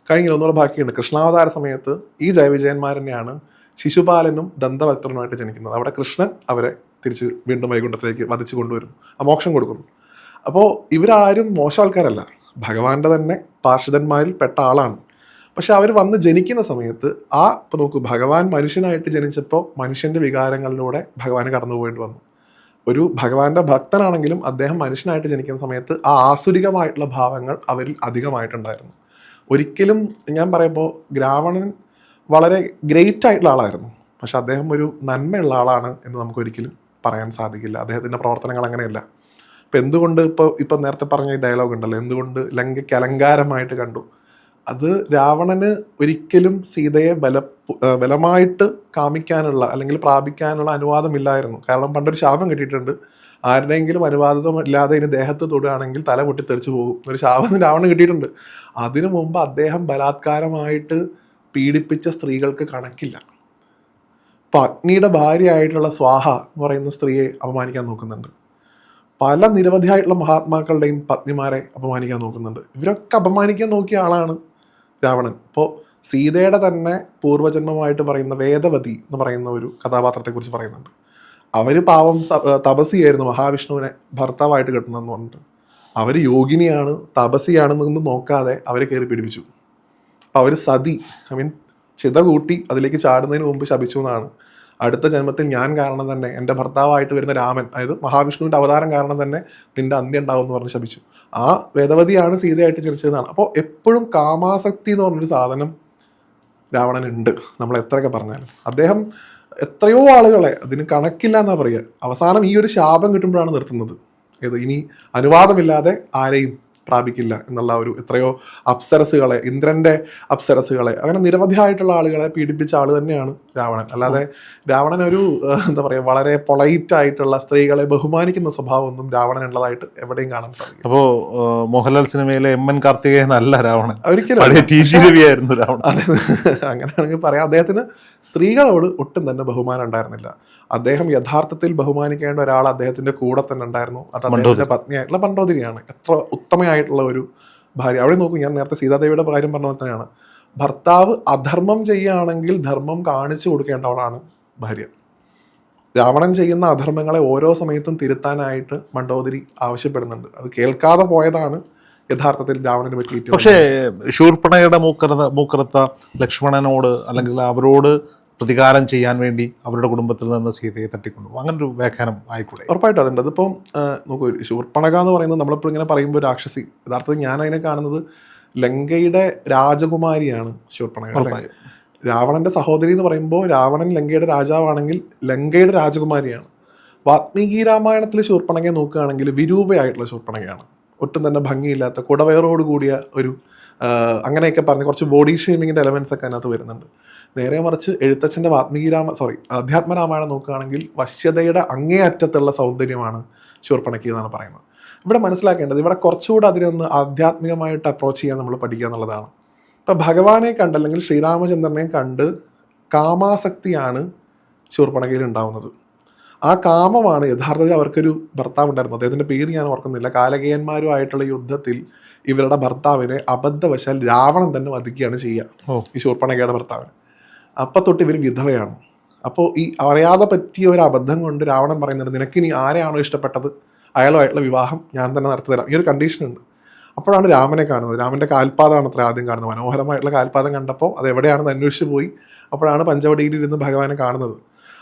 കഴിഞ്ഞ ഒന്നുകൂടെ ബാക്കിയുണ്ട്. കൃഷ്ണാവതാര സമയത്ത് ഈ ജയവിജയന്മാർ തന്നെയാണ് ശിശുപാലനും ദന്തഭക്തനുമായിട്ട് ജനിക്കുന്നത്. അവിടെ കൃഷ്ണൻ അവരെ തിരിച്ച് വീണ്ടും വൈകുണ്ഠത്തിലേക്ക് വധിച്ചു കൊണ്ടുവരുന്നു, ആ മോക്ഷം കൊടുക്കുന്നു. അപ്പോൾ ഇവരാരും മോശം ആൾക്കാരല്ല, ഭഗവാന്റെ തന്നെ പാർഷദന്മാരിൽ പെട്ട ആളാണ്. പക്ഷെ അവർ വന്ന് ജനിക്കുന്ന സമയത്ത് ഇപ്പം നോക്കൂ, ഭഗവാൻ മനുഷ്യനായിട്ട് ജനിച്ചപ്പോൾ മനുഷ്യന്റെ വികാരങ്ങളിലൂടെ ഭഗവാന് കടന്നു പോയിട്ട് വന്നു. ഒരു ഭഗവാന്റെ ഭക്തനാണെങ്കിലും അദ്ദേഹം മനുഷ്യനായിട്ട് ജനിക്കുന്ന സമയത്ത് ആ ആസുരികമായിട്ടുള്ള ഭാവങ്ങൾ അവരിൽ അധികമായിട്ടുണ്ടായിരുന്നു. ഒരിക്കലും ഞാൻ പറയുമ്പോൾ രാവണൻ വളരെ ഗ്രേറ്റ് ആയിട്ടുള്ള ആളായിരുന്നു, പക്ഷെ അദ്ദേഹം ഒരു നന്മയുള്ള ആളാണ് എന്ന് നമുക്കൊരിക്കലും പറയാൻ സാധിക്കില്ല. അദ്ദേഹത്തിൻ്റെ പ്രവർത്തനങ്ങൾ അങ്ങനെയല്ല. ഇപ്പം എന്തുകൊണ്ട് ഇപ്പം നേരത്തെ പറഞ്ഞ ഈ ഡയലോഗ് ഉണ്ടല്ലോ, എന്തുകൊണ്ട് ലങ്കയ്ക്ക് അലങ്കാരമായിട്ട് കണ്ടു, അത് രാവണന് ഒരിക്കലും സീതയെ ബലമായിട്ട് കാമിക്കാനുള്ള അല്ലെങ്കിൽ പ്രാപിക്കാനുള്ള അനുവാദമില്ലായിരുന്നു. കാരണം പണ്ടൊരു ശാപം കിട്ടിയിട്ടുണ്ട്, ആരുടെയെങ്കിലും അനുവാദമില്ലാതെ ഇനി ദേഹത്ത് തൊടുകയാണെങ്കിൽ തല പൊട്ടി തെറിച്ചു പോകും, ഒരു ശാപം രാവണന് കിട്ടിയിട്ടുണ്ട്. അതിനു മുമ്പ് അദ്ദേഹം ബലാത്കാരമായിട്ട് പീഡിപ്പിച്ച സ്ത്രീകൾക്ക് കണക്കില്ല. ഇപ്പം അഗ്നിയുടെ ഭാര്യയായിട്ടുള്ള സ്വാഹ എന്ന് പറയുന്ന സ്ത്രീയെ അപമാനിക്കാൻ നോക്കുന്നുണ്ട്. പല നിരവധിയായിട്ടുള്ള മഹാത്മാക്കളുടെയും പത്നിമാരെ അപമാനിക്കാൻ നോക്കുന്നുണ്ട്. ഇവരൊക്കെ അപമാനിക്കാൻ നോക്കിയ ആളാണ് രാവണൻ. ഇപ്പോൾ സീതയുടെ തന്നെ പൂർവ്വജന്മമായിട്ട് പറയുന്ന വേദവതി എന്ന് പറയുന്ന ഒരു കഥാപാത്രത്തെക്കുറിച്ച് പറയുന്നുണ്ട്. അവർ പാവം തപസിയായിരുന്നു, മഹാവിഷ്ണുവിനെ ഭർത്താവായിട്ട് കിട്ടണമെന്ന് പറഞ്ഞിട്ട്. അവർ യോഗിനിയാണ് തപസിയാണെന്നൊന്നും നോക്കാതെ അവരെ കയറി പിടിപ്പിച്ചു. അപ്പം അവർ സതി ചിത കൂട്ടി അതിലേക്ക് ചാടുന്നതിന് മുമ്പ് ശപിച്ചു എന്നാണ്. അടുത്ത ജന്മത്തിൽ ഞാൻ കാരണം തന്നെ എൻ്റെ ഭർത്താവായിട്ട് വരുന്ന രാമൻ, അതായത് മഹാവിഷ്ണുവിൻ്റെ അവതാരം കാരണം തന്നെ നിന്റെ അന്ത്യം ഉണ്ടാവും എന്ന് പറഞ്ഞ് ശപിച്ചു. ആ വേദവതിയാണ് സീതയായിട്ട് ജനിച്ചതെന്നാണ്. അപ്പോൾ എപ്പോഴും കാമാസക്തി എന്ന് പറഞ്ഞൊരു സാധനം രാവണനുണ്ട്. നമ്മൾ എത്രയൊക്കെ പറഞ്ഞാലും അദ്ദേഹം എത്രയോ ആളുകളെ, അതിന് കണക്കില്ല എന്നാ പറയുക, അവസാനം ഈ ഒരു ശാപം കിട്ടുമ്പോഴാണ് നിർത്തുന്നത്. ഇനി അനുവാദമില്ലാതെ ആരെയും പ്രാപിക്കില്ല എന്നുള്ള ഒരു എത്രയോ അപ്സരസുകളെ, ഇന്ദ്രന്റെ അപ്സരസുകളെ, അങ്ങനെ നിരവധിയായിട്ടുള്ള ആളുകളെ പീഡിപ്പിച്ച ആൾ തന്നെയാണ് രാവണൻ. അല്ലാതെ രാവണൻ ഒരു എന്താ പറയുക, വളരെ പൊളൈറ്റ് ആയിട്ടുള്ള സ്ത്രീകളെ ബഹുമാനിക്കുന്ന സ്വഭാവമൊന്നും രാവണൻ ഉള്ളതായിട്ട് എവിടെയും കാണാൻ സാധിക്കും. അപ്പോ മോഹൻലാൽ സിനിമയിലെ എം.എൻ. കാർത്തികേയൻ അല്ല രാവണൻ, ഒരിക്കലും രാവണൻ. അങ്ങനെയാണെങ്കിൽ പറയാം, അദ്ദേഹത്തിന് സ്ത്രീകളോട് ഒട്ടും തന്നെ ബഹുമാനം ഉണ്ടായിരുന്നില്ല. അദ്ദേഹം യഥാർത്ഥത്തിൽ ബഹുമാനിക്കേണ്ട ഒരാൾ അദ്ദേഹത്തിന്റെ കൂടെ തന്നെ ഉണ്ടായിരുന്നു. അത് അദ്ദേഹത്തിന്റെ പത്നിയായിട്ടുള്ള മണ്ഡോദരിയാണ്. എത്ര ഉത്തമയായിട്ടുള്ള ഒരു ഭാര്യ. അവിടെ നോക്കൂ, ഞാൻ നേരത്തെ സീതാദേവിയുടെ കാര്യം പറഞ്ഞ തന്നെയാണ്. ഭർത്താവ് അധർമ്മം ചെയ്യുകയാണെങ്കിൽ ധർമ്മം കാണിച്ചു കൊടുക്കേണ്ടവളാണ് ഭാര്യ. രാവണൻ ചെയ്യുന്ന അധർമ്മങ്ങളെ ഓരോ സമയത്തും തിരുത്താനായിട്ട് മണ്ഡോദരി ആവശ്യപ്പെടുന്നുണ്ട്. അത് കേൾക്കാതെ പോയതാണ് യഥാർത്ഥത്തിൽ രാവണന് പറ്റിയിട്ട്. പക്ഷേ ശൂർപ്പണയുടെ മൂക്കറുത്ത ലക്ഷ്മണനോട് അല്ലെങ്കിൽ അവരോട് പ്രതികാരം ചെയ്യാൻ വേണ്ടി അവരുടെ കുടുംബത്തിൽ നിന്ന് സീതയെ തട്ടിക്കൊണ്ടു, അങ്ങനെ ഒരു വ്യാഖ്യാനം ആയിക്കൂടെ? ഉറപ്പായിട്ടും അതുണ്ട്. അതിപ്പം നോക്കൂ, ശൂർപ്പണക എന്ന് പറയുന്നത് നമ്മളിപ്പോൾ ഇങ്ങനെ പറയുമ്പോൾ രാക്ഷസി, യഥാർത്ഥത്തിൽ ഞാൻ അതിനെ കാണുന്നത് ലങ്കയുടെ രാജകുമാരിയാണ് ശൂർപ്പണക. രാവണന്റെ സഹോദരി എന്ന് പറയുമ്പോൾ രാവണൻ ലങ്കയുടെ രാജാവാണെങ്കിൽ ലങ്കയുടെ രാജകുമാരിയാണ്. വാത്മീകി രാമായണത്തിൽ ശൂർപ്പണകയെ നോക്കുകയാണെങ്കിൽ വിരൂപയായിട്ടുള്ള ശൂർപ്പണകയാണ്. ഒട്ടും തന്നെ ഭംഗിയില്ലാത്ത, കുടവയറോട് കൂടിയ ഒരു അങ്ങനെയൊക്കെ പറഞ്ഞ് കുറച്ച് ബോഡി ഷേമിങ്ങിന്റെ എലമെന്റ്സ് ഒക്കെ അതിനകത്ത് വരുന്നുണ്ട്. നേരെ മറിച്ച് എഴുത്തച്ഛൻ്റെ അധ്യാത്മരാമായണം നോക്കുകയാണെങ്കിൽ വശ്യതയുടെ അങ്ങേയറ്റത്തുള്ള സൗന്ദര്യമാണ് ശൂർപ്പണഖി എന്നാണ് പറയുന്നത്. ഇവിടെ മനസ്സിലാക്കേണ്ടത്, ഇവിടെ കുറച്ചുകൂടെ അതിനൊന്ന് ആധ്യാത്മികമായിട്ട് അപ്രോച്ച് ചെയ്യാൻ നമ്മൾ പഠിക്കുക എന്നുള്ളതാണ്. ഇപ്പം ഭഗവാനെ കണ്ട് അല്ലെങ്കിൽ ശ്രീരാമചന്ദ്രനെ കണ്ട് കാമാസക്തിയാണ് ശൂർപ്പണഖയിൽ ഉണ്ടാവുന്നത്. ആ കാമമാണ് യഥാർത്ഥത്തിൽ അവർക്കൊരു ഭർത്താവ് ഉണ്ടായിരുന്നു. അദ്ദേഹത്തിൻ്റെ പേര് ഞാൻ ഓർക്കുന്നില്ല. കാലകേയന്മാരുമായിട്ടുള്ള യുദ്ധത്തിൽ ഇവരുടെ ഭർത്താവിനെ അബദ്ധവശാൽ രാവണൻ തന്നെ വധിക്കുകയാണ് ചെയ്യുക, ഈ ശൂർപ്പണഖയുടെ ഭർത്താവിനെ. അപ്പം തൊട്ട് ഇവർ വിധവയാണ്. അപ്പോൾ ഈ അറിയാതെ പറ്റിയ ഒരു അബദ്ധം കൊണ്ട് രാവണൻ പറയുന്നുണ്ട്, നിനക്കിനി ആരെയാണോ ഇഷ്ടപ്പെട്ടത് അയാളുമായിട്ടുള്ള വിവാഹം ഞാൻ തന്നെ നടത്തി തരാം, ഈ ഒരു കണ്ടീഷൻ ഉണ്ട്. അപ്പോഴാണ് രാമനെ കാണുന്നത്. രാമൻ്റെ കാൽപാദമാണ് അത്ര ആദ്യം കാണുന്നത്. മനോഹരമായിട്ടുള്ള കാൽപാദം കണ്ടപ്പോൾ അത് എവിടെയാണെന്ന് അന്വേഷിച്ച് പോയി. അപ്പോഴാണ് പഞ്ചവടിയിൽ ഇരുന്ന് ഭഗവാനെ കാണുന്നത്.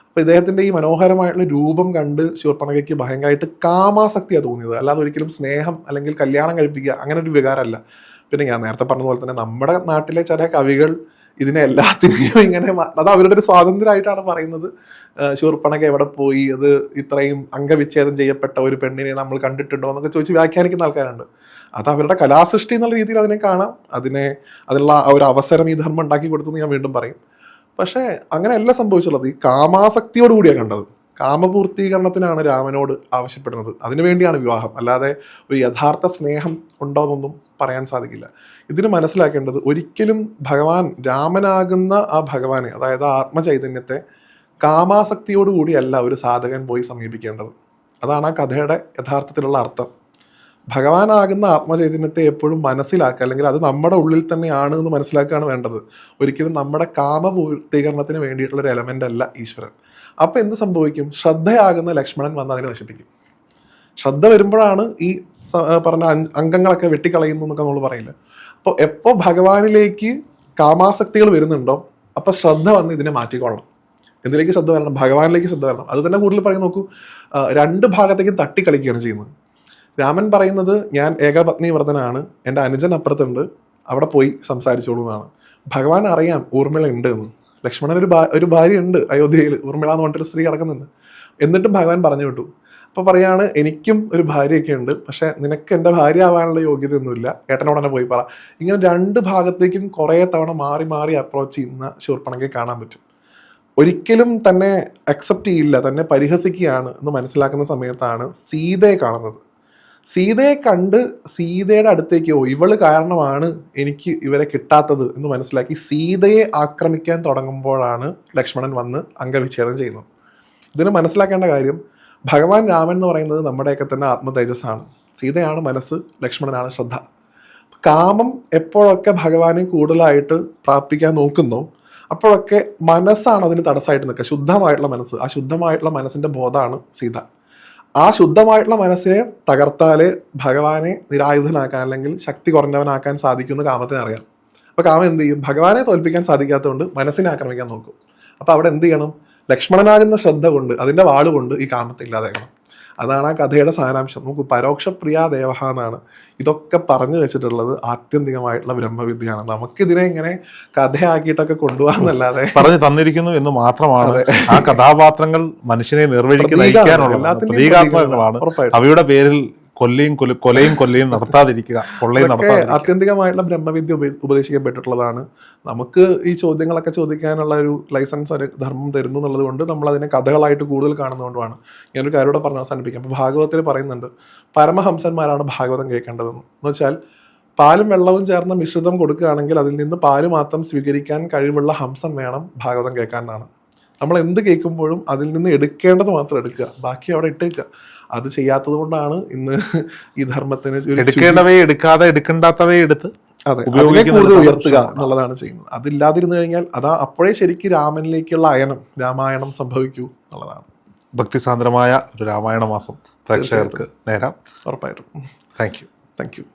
അപ്പോൾ ഇദ്ദേഹത്തിൻ്റെ ഈ മനോഹരമായിട്ടുള്ള രൂപം കണ്ട് ശൂർപ്പണഖയ്ക്ക് ഭയങ്കരമായിട്ട് കാമാസക്തിയാണ് തോന്നിയത്. അല്ലാതെ ഒരിക്കലും സ്നേഹം അല്ലെങ്കിൽ കല്യാണം കഴിപ്പിക്കുക അങ്ങനെ ഒരു വികാരമല്ല. പിന്നെ ഞാൻ നേരത്തെ പറഞ്ഞതുപോലെ തന്നെ നമ്മുടെ നാട്ടിലെ ചില കവികൾ ഇതിനെ എല്ലാത്തിനെയും ഇങ്ങനെ, അത് അവരുടെ ഒരു സ്വാതന്ത്ര്യമായിട്ടാണ് പറയുന്നത്. ശൂർപ്പണഖ എവിടെ പോയി, അത് ഇത്രയും അംഗവിച്ഛേദം ചെയ്യപ്പെട്ട ഒരു പെണ്ണിനെ നമ്മൾ കണ്ടിട്ടുണ്ടോ എന്നൊക്കെ ചോദിച്ച് വ്യാഖ്യാനിക്കുന്ന ആൾക്കാരുണ്ട്. അത് അവരുടെ കലാസൃഷ്ടി എന്നുള്ള രീതിയിൽ അതിനെ കാണാം. അതിനുള്ള ഒരു അവസരം ഈ ധർമ്മം ഉണ്ടാക്കി കൊടുത്തു എന്ന് ഞാൻ വീണ്ടും പറയും. പക്ഷേ അങ്ങനെയല്ല സംഭവിച്ചുള്ളത്. ഈ കാമാസക്തിയോടുകൂടിയാണ് കണ്ടത്. കാമപൂർത്തീകരണത്തിനാണ് രാമനോട് ആവശ്യപ്പെടുന്നത്. അതിനുവേണ്ടിയാണ് വിവാഹം. അല്ലാതെ ഒരു യഥാർത്ഥ സ്നേഹം ഉണ്ടോ എന്നൊന്നും പറയാൻ സാധിക്കില്ല. ഇതിന് മനസ്സിലാക്കേണ്ടത്, ഒരിക്കലും ഭഗവാൻ രാമനാകുന്ന ആ ഭഗവാനെ, അതായത് ആ ആത്മചൈതന്യത്തെ കാമാസക്തിയോടുകൂടിയല്ല ഒരു സാധകൻ പോയി സമീപിക്കേണ്ടത്. അതാണ് ആ കഥയുടെ യഥാർത്ഥത്തിലുള്ള അർത്ഥം. ഭഗവാനാകുന്ന ആത്മചൈതന്യത്തെ എപ്പോഴും മനസ്സിലാക്കുക, അല്ലെങ്കിൽ അത് നമ്മുടെ ഉള്ളിൽ തന്നെയാണ് എന്ന് മനസ്സിലാക്കുകയാണ് വേണ്ടത്. ഒരിക്കലും നമ്മുടെ കാമപൂർത്തീകരണത്തിന് വേണ്ടിയിട്ടുള്ള ഒരു എലമെന്റ് അല്ല ഈശ്വരൻ. അപ്പൊ എന്ത് സംഭവിക്കും? ശ്രദ്ധയാകുന്ന ലക്ഷ്മണൻ വന്ന് അതിനെ നശിപ്പിക്കും. ശ്രദ്ധ വരുമ്പോഴാണ് ഈ പറഞ്ഞ അംഗങ്ങളൊക്കെ വെട്ടിക്കളയുന്നു എന്നൊക്കെ നമ്മൾ പറയില്ല. അപ്പോൾ എപ്പോൾ ഭഗവാനിലേക്ക് കാമാസക്തികൾ വരുന്നുണ്ടോ അപ്പൊ ശ്രദ്ധ വന്ന് ഇതിനെ മാറ്റിക്കൊള്ളണം. എന്തിലേക്ക് ശ്രദ്ധ വരണം? ഭഗവാനിലേക്ക് ശ്രദ്ധ വരണം. അത് തന്നെ കൂടുതൽ പറയും. നോക്കൂ, രണ്ട് ഭാഗത്തേക്കും തട്ടിക്കളിക്കുകയാണ് ചെയ്യുന്നത്. രാമൻ പറയുന്നത് ഞാൻ ഏകപത്നി വ്രതനാണ്, എൻ്റെ അനുജൻ അപ്പുറത്തുണ്ട്, അവിടെ പോയി സംസാരിച്ചോളൂ എന്നാണ്. ഭഗവാൻ അറിയാം ഊർമിള ഉണ്ട് എന്ന്. ലക്ഷ്മണൻ ഒരു ഭാര്യ ഉണ്ട് അയോധ്യയിൽ, ഊർമിള എന്ന് പറഞ്ഞിട്ടൊരു സ്ത്രീ കിടക്കുന്നുണ്ട്. എന്നിട്ടും ഭഗവാൻ പറഞ്ഞു വിട്ടു. അപ്പൊ പറയാണ് എനിക്കും ഒരു ഭാര്യയൊക്കെ ഉണ്ട്, പക്ഷെ നിനക്ക് എൻ്റെ ഭാര്യ ആവാനുള്ള യോഗ്യതയൊന്നുമില്ല, ഏട്ടനോട് തന്നെ പോയി പറ. ഇങ്ങനെ രണ്ട് ഭാഗത്തേക്കും കുറേ തവണ മാറി മാറി അപ്രോച്ച് ചെയ്യുന്ന ശൂർപ്പണഖയെ കാണാൻ പറ്റും. ഒരിക്കലും തന്നെ അക്സെപ്റ്റ് ചെയ്യില്ല, തന്നെ പരിഹസിക്കുകയാണ് എന്ന് മനസ്സിലാക്കുന്ന സമയത്താണ് സീതയെ കാണുന്നത്. സീതയെ കണ്ട് സീതയുടെ അടുത്തേക്ക് ഇവള് കാരണമാണ് എനിക്ക് ഇവരെ കിട്ടാത്തത് എന്ന് മനസ്സിലാക്കി സീതയെ ആക്രമിക്കാൻ തുടങ്ങുമ്പോഴാണ് ലക്ഷ്മണൻ വന്ന് അംഗവിച്ഛേദം ചെയ്യുന്നത്. ഇതിന് മനസ്സിലാക്കേണ്ട കാര്യം, ഭഗവാൻ രാമൻ എന്ന് പറയുന്നത് നമ്മുടെയൊക്കെ തന്നെ ആത്മതേജസ്സാണ്. സീതയാണ് മനസ്സ്, ലക്ഷ്മണനാണ് ശ്രദ്ധ. കാമം എപ്പോഴൊക്കെ ഭഗവാനെ കൂടുതലായിട്ട് പ്രാപിക്കാൻ നോക്കുന്നോ അപ്പോഴൊക്കെ മനസ്സാണ് അതിന് തടസ്സമായിട്ട് നിൽക്കുക. ശുദ്ധമായിട്ടുള്ള മനസ്സ്, ആ ശുദ്ധമായിട്ടുള്ള മനസ്സിന്റെ ബോധമാണ് സീത. ആ ശുദ്ധമായിട്ടുള്ള മനസ്സിനെ തകർത്താലേ ഭഗവാനെ നിരായുധനാക്കാൻ അല്ലെങ്കിൽ ശക്തി കുറഞ്ഞവനാക്കാൻ സാധിക്കുമെന്ന് കാമത്തിന് അറിയാം. അപ്പൊ കാമം എന്ത് ചെയ്യും? ഭഗവാനെ തോൽപ്പിക്കാൻ സാധിക്കാത്തതുകൊണ്ട് മനസ്സിനെ ആക്രമിക്കാൻ നോക്കും. അപ്പൊ അവിടെ എന്ത് ചെയ്യണം? ലക്ഷ്മണനാകുന്ന ശ്രദ്ധ കൊണ്ട്, അതിന്റെ വാളുകൊണ്ട് ഈ കാമത്തെ ഇല്ലാതാക്കണം. അതാണ് ആ കഥയുടെ സാരാംശം. നമുക്ക് പരോക്ഷപ്രിയ ദേവഹ എന്നാണ് ഇതൊക്കെ പറഞ്ഞു വെച്ചിട്ടുള്ളത്. ആത്യന്തികമായിട്ടുള്ള ബ്രഹ്മവിദ്യയാണ്. നമുക്കിതിനെ ഇങ്ങനെ കഥയാക്കിയിട്ടൊക്കെ കൊണ്ടുപോകാന്നല്ലാതെ പറഞ്ഞു തന്നിരിക്കുന്നു എന്ന് മാത്രമാണ്. ആ കഥാപാത്രങ്ങൾ മനുഷ്യനെ നിർവഹിക്ക് നയിക്കാനുള്ള പ്രതീകാത്മകങ്ങളാണ്. അവയുടെ പേരിൽ കൊലയും നടത്താതിരിക്കുക, കൊള്ളയും നടത്താതിരിക്കുക. ആത്യന്തികമായിട്ടുള്ള ബ്രഹ്മവിദ്യ ഉപദേശിക്കപ്പെട്ടിട്ടുള്ളതാണ്. നമുക്ക് ഈ ചോദ്യങ്ങളൊക്കെ ചോദിക്കാനുള്ള ഒരു ലൈസൻസ് ഒരു ധർമ്മം തരുന്നു എന്നുള്ളത് കൊണ്ട് നമ്മൾ അതിനെ കഥകളായിട്ട് കൂടുതൽ കാണുന്നതുകൊണ്ടാണ്. ഞാനൊരു കാര്യത്തോടെ പറഞ്ഞ് അവസാനിപ്പിക്കാം. അപ്പോൾ ഭാഗവതത്തിൽ പറയുന്നുണ്ട് പരമഹംസന്മാരാണ് ഭാഗവതം കേൾക്കേണ്ടതെന്ന്. എന്ന് വെച്ചാൽ പാലും വെള്ളവും ചേർന്ന മിശ്രിതം കൊടുക്കുകയാണെങ്കിൽ അതിൽ നിന്ന് പാല് മാത്രം സ്വീകരിക്കാൻ കഴിവുള്ള ഹംസം വേണം ഭാഗവതം കേൾക്കാനാണ്. നമ്മൾ എന്ത് കേൾക്കുമ്പോഴും അതിൽ നിന്ന് എടുക്കേണ്ടത് മാത്രം എടുക്കുക, ബാക്കി അവിടെ ഇട്ടേക്കുക. അത് ചെയ്യാത്തത് കൊണ്ടാണ് ഇന്ന് ഈ ധർമ്മത്തിന് എടുക്കേണ്ടവയെ എടുക്കാതെ എടുക്കേണ്ടാത്തവയെ എടുത്ത് കൂടുതൽ ഉയർത്തുക എന്നുള്ളതാണ് ചെയ്യുന്നത്. അതില്ലാതിരുന്നു കഴിഞ്ഞാൽ അപ്പോഴേ ശരിക്കും രാമനിലേക്കുള്ള അയനം, രാമായണം സംഭവിക്കൂ എന്നുള്ളതാണ്. ഭക്തിസാന്ദ്രമായ ഒരു രാമായണ മാസം പ്രേക്ഷകർക്ക് നേരാം. ഉറപ്പായിട്ടും. Thank you.